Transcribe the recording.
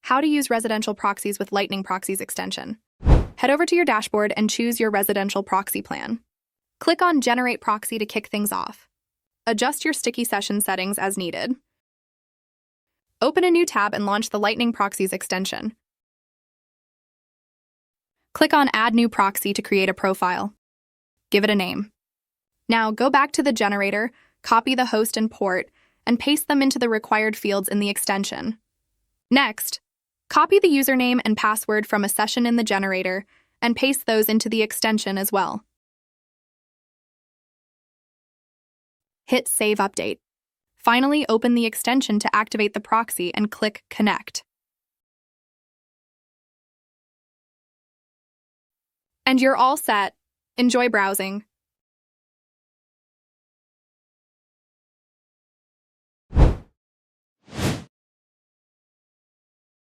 How to use residential proxies with LightningProxies extension. Head over to your dashboard and choose your residential proxy plan. Click on Generate Proxy to kick things off. Adjust your sticky session settings as needed. Open a new tab and launch the LightningProxies extension. Click on Add New Proxy to create a profile. Give it a name. Now go back to the generator, copy the host and port, and paste them into the required fields in the extension. Next, copy the username and password from a session in the generator and paste those into the extension as well. Hit Save Update. Finally, open the extension to activate the proxy and click Connect. And you're all set. Enjoy browsing.